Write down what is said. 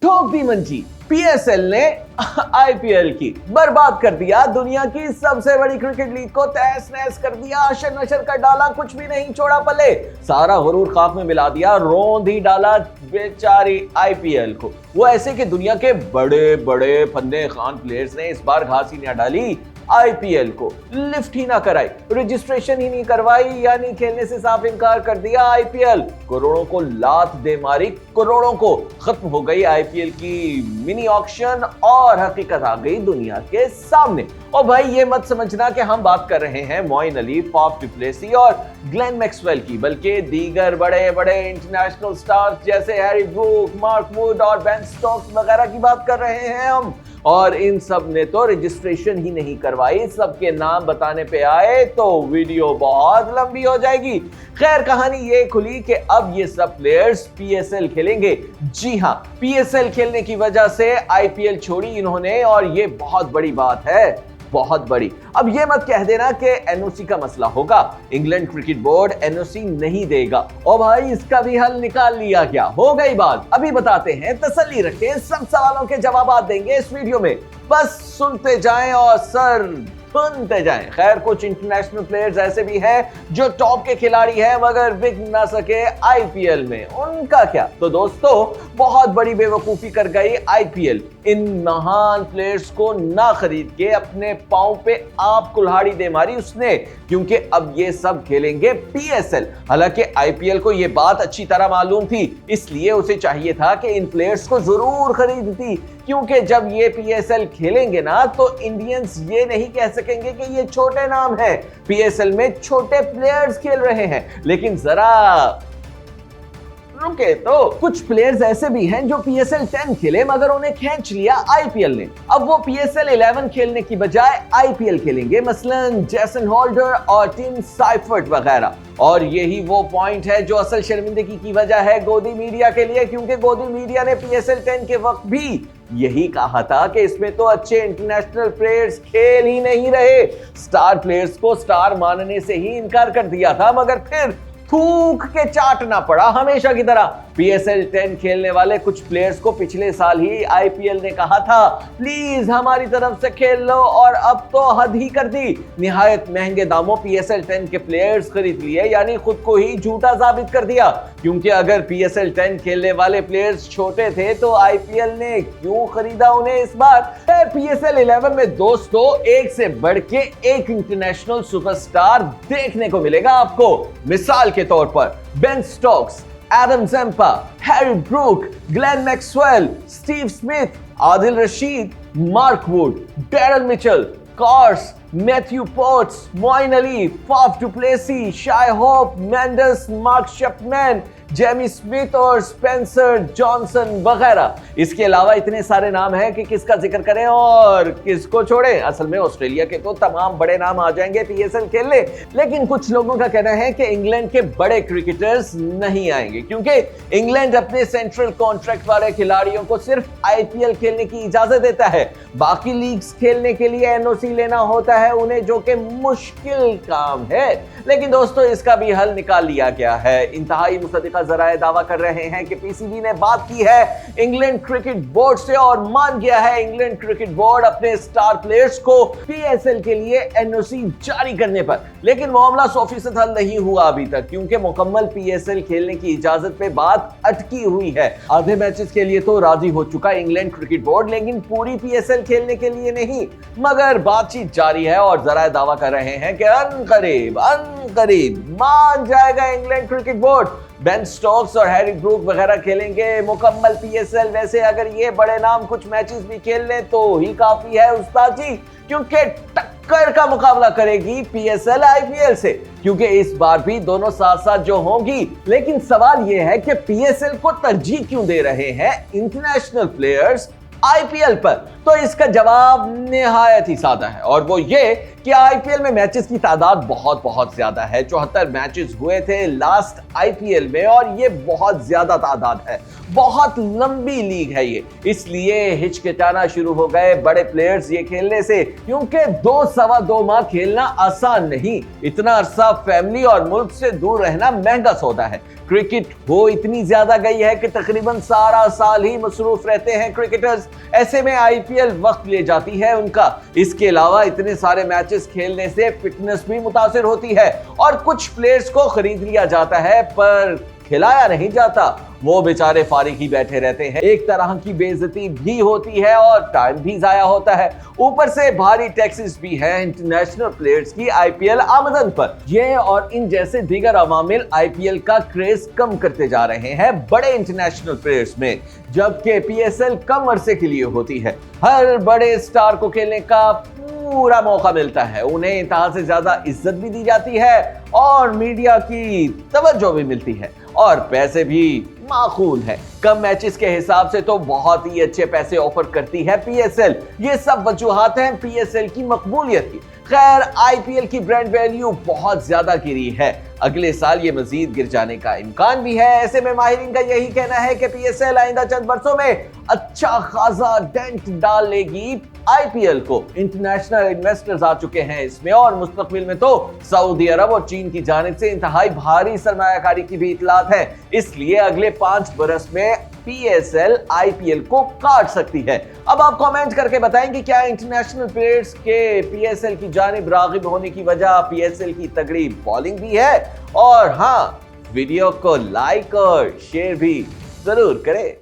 ठोक दी मंजी। पीएसएल ने आईपीएल की बर्बाद कर दिया, दुनिया की सबसे बड़ी क्रिकेट लीग को तहस नहस कर दिया, अशर नशर कर डाला, कुछ भी नहीं छोड़ा पले, सारा गुरूर खाक में मिला दिया, रोंद ही डाला बेचारी आईपीएल को। वो ऐसे कि दुनिया के बड़े बड़े फंदे खान प्लेयर्स ने इस बार घास ही नहीं डाली, आईपीएल को लिफ्ट ही ना कराई, रजिस्ट्रेशन ही नहीं करवाई, यानी खेलने से साफ इनकार कर दिया आईपीएल। करोड़ों को लात दे मारी, करोड़ों को, खत्म हो गई आईपीएल की मिनी ऑक्शन और हकीकत आ गई दुनिया के सामने। और भाई ये मत समझना कि हम बात कर रहे हैं Moeen Ali, Faf du Plessis और ग्लेन मैक्सवेल की, बल्कि दीगर बड़े बड़े इंटरनेशनल स्टार्स जैसे हैरी ब्रूक, मार्क वुड और बेन स्टोक्स वगैरह की बात कर रहे हैं हम। और इन सब ने तो रजिस्ट्रेशन ही नहीं करवाई, सबके नाम बताने पे आए तो वीडियो बहुत लंबी हो जाएगी। खैर कहानी ये खुली कि अब ये सब प्लेयर्स पीएसएल खेलेंगे। जी हां, पीएसएल खेलने की वजह से आईपीएल छोड़ी इन्होंने, और ये बहुत बड़ी बात है, बहुत बड़ी। अब ये मत कह देना कि एनओसी का मसला होगा, इंग्लैंड क्रिकेट बोर्ड एनओसी नहीं देगा। और भाई इसका भी हल निकाल लिया गया, हो गई बात, अभी बताते हैं, तसल्ली रखें, सब सवालों के जवाब देंगे इस वीडियो में, बस सुनते जाएं और सर सुनते जाएं। खैर कुछ इंटरनेशनल प्लेयर्स ऐसे भी हैं जो टॉप के खिलाड़ी हैं मगर बिक ना सके आईपीएल में, उनका क्या? तो दोस्तों बहुत बड़ी बेवकूफी कर गई आईपीएल, इन महान प्लेयर्स को ना खरीद के अपने पांव पे आप कुल्हाड़ी दे मारी उसने, क्योंकि अब ये सब खेलेंगे पीएसएल। हालांकि आईपीएल को ये बात अच्छी तरह मालूम थी, इसलिए उसे चाहिए था कि इन प्लेयर्स को जरूर खरीदती, क्योंकि जब ये पीएसएल खेलेंगे ना तो इंडियंस ये नहीं कह सकेंगे कि ये छोटे नाम हैं, पीएसएल में छोटे प्लेयर्स खेल रहे हैं। लेकिन जरा रुके तो, कुछ प्लेयर्स ऐसे भी हैं जो पीएसएल 10 खेले मगर उन्हें खींच लिया आईपीएल ने, अब वो पीएसएल 11 खेलने की बजाय आईपीएल खेलेंगे, मसलन जैसन होल्डर और टिम साइफर्ट वगैरह। और यही वो पॉइंट है जो असल शर्मिंदगी की वजह है गोदी मीडिया के लिए, क्योंकि गोदी मीडिया ने पीएसएल 10 के वक्त भी यही कहा था कि इसमें तो अच्छे इंटरनेशनल प्लेयर्स खेल ही नहीं रहे, स्टार प्लेयर्स को स्टार मानने से ही इनकार कर दिया था, मगर फिर थूक के चाटना पड़ा हमेशा की तरह। पीएसएल 10 खेलने वाले कुछ प्लेयर्स को पिछले साल ही आईपीएल ने कहा था प्लीज हमारी तरफ से खेल लो, और अब तो हद ही कर दी, निहायत महंगे दामों पीएसएल 10 के प्लेयर्स खरीद लिए, यानी खुद को ही झूठा साबित कर दिया। क्योंकि अगर पीएसएल 10 खेलने वाले प्लेयर्स छोटे थे तो आईपीएल ने क्यों खरीदा उन्हें इस बार? पीएसएल 11 में दोस्तों एक से बढ़ के एक इंटरनेशनल सुपरस्टार देखने को मिलेगा आपको। मिसाल के तौर पर Ben Stokes, Adam Zampa, Harry Brook, Glenn Maxwell, Steve Smith, Adil Rashid, Mark Wood, Daryl Mitchell, Carse, Matthew Potts, Moeen Ali, Faf du Plessis, Shai Hope, Mendis, Mark Chapman, Jamie Smith और स्पेंसर जॉनसन वगैरह। इसके अलावा इतने सारे नाम हैं कि किसका जिक्र करें और किसको छोड़ें। असल में ऑस्ट्रेलिया के तो तमाम बड़े नाम आ जाएंगे पीएसएल खेलने, लेकिन कुछ लोगों का कहना है कि इंग्लैंड के बड़े क्रिकेटर्स नहीं आएंगे, क्योंकि इंग्लैंड अपने सेंट्रल कॉन्ट्रैक्ट वाले खिलाड़ियों को सिर्फ आईपीएल खेलने की इजाजत देता है, बाकी लीग्स खेलने के लिए एनओसी लेना होता है उन्हें, जो कि मुश्किल काम है। लेकिन दोस्तों इसका भी हल निकाल लिया गया है। इंतहाई मुसद्दिका जराए दावा कर रहे हैं कि पीसीबी ने बात की है इंग्लैंड क्रिकेट बोर्ड से और मान गया है इंग्लैंड क्रिकेट बोर्ड अपने स्टार प्लेयर्स को पीएसएल के लिए एनओसी जारी करने पर। लेकिन मामला 100% हल नहीं हुआ अभी तक, क्योंकि मुकम्मल पीएसएल खेलने की इजाजत पे बात अटकी हुई है। आधे मैचेस के लिए तो राजी हो चुका इंग्लैंड क्रिकेट बोर्ड, लेकिन पूरी पीएसएल खेलने के लिए नहीं। मगर बातचीत जारी है और जराए दावा कर रहे हैं कि अनकरीब मान जाएगा England cricket board. Ben Stokes और हैरी ब्रूक वगैरह खेलेंगे मुकम्मल पीएसएल। वैसे अगर ये बड़े नाम कुछ मैचेस भी खेल लें तो ही काफी है उस्ताद जी, क्योंकि टक्कर का मुकाबला करेगी पीएसएल आईपीएल से, क्योंकि इस बार भी दोनों साथ साथ जो होंगी। लेकिन सवाल यह है कि पीएसएल को तरजीह क्यों दे रहे हैं इंटरनेशनल प्लेयर्स आईपीएल पर? तो इसका जवाब निहायत ही सादा है, और वो ये कि आईपीएल में मैचेस की तादाद बहुत बहुत ज्यादा है। 74 मैचेस हुए थे लास्ट आईपीएल में और ये बहुत ज्यादा तादाद है, बहुत लंबी लीग है ये, इसलिए हिचकिचाना शुरू हो गए बड़े प्लेयर्स ये खेलने से, क्योंकि 2-2.25 माह खेलना आसान नहीं। इतना अरसा फैमिली और मुल्क से दूर रहना महंगा सौदा है। क्रिकेट हो इतनी ज्यादा गई है कि तकरीबन सारा साल ही मसरूफ रहते हैं क्रिकेटर्स। ऐसे में आईपीएल वक्त ले जाती है उनका। इसके अलावा इतने सारे मैचेस खेलने से फिटनेस भी मुतासिर होती है और कुछ प्लेयर्स को खरीद लिया जाता है पर खिलाया नहीं जाता। वो बेचारे फारिग ही बैठे रहते हैं। एक तरह की बेइज्जती भी होती है और टाइम भी जाया होता है। ऊपर से भारी टैक्सेस भी हैं इंटरनेशनल प्लेयर्स की आईपीएल आमदन पर। ये और इन जैसे दीगर अवामिल आईपीएल का क्रेज कम करते जा रहे हैं बड़े इंटरनेशनल प्लेयर्स में, जबकि पीएसएल कम अरसे के लिए होती है। हर बड़े स्टार को खेलने का पूरा मौका मिलता है, उन्हें इंतहा से ज्यादा इज्जत भी दी जाती है और मीडिया की तवज्जो भी मिलती है और पैसे भी माकूल है। कम मैचेस के हिसाब से तो बहुत ही अच्छे पैसे ऑफर करती है पीएसएल। ये सब वजूहात हैं पीएसएल की मकबूलियत की। खैर, आईपीएल की ब्रांड वैल्यू बहुत ज्यादा गिरी है। अगले साल ये मजीद गिर जाने का इम्कान भी है। ऐसे में माहिरीन का यही कहना है कि पीएसएल आइंदा चंद बरसों में अच्छा खासा डेंट डाल लेगी आईपीएल को। इंटरनेशनल इन्वेस्टर्स आ चुके हैं इसमें और मुस्तकबिल में तो सऊदी अरब और चीन की जानिब से इंतहाई भारी सरमायाकारी की भी इतलात है। इसलिए अगले 5 बरस में पीएसएल आईपीएल को काट सकती है। अब आप कमेंट करके बताएं कि क्या इंटरनेशनल प्लेयर्स के पीएसएल की जानिब रागिब होने की वजह पीएसएल की तगड़ी बॉलिंग भी है। और हाँ, वीडियो को लाइक और शेयर भी जरूर करें।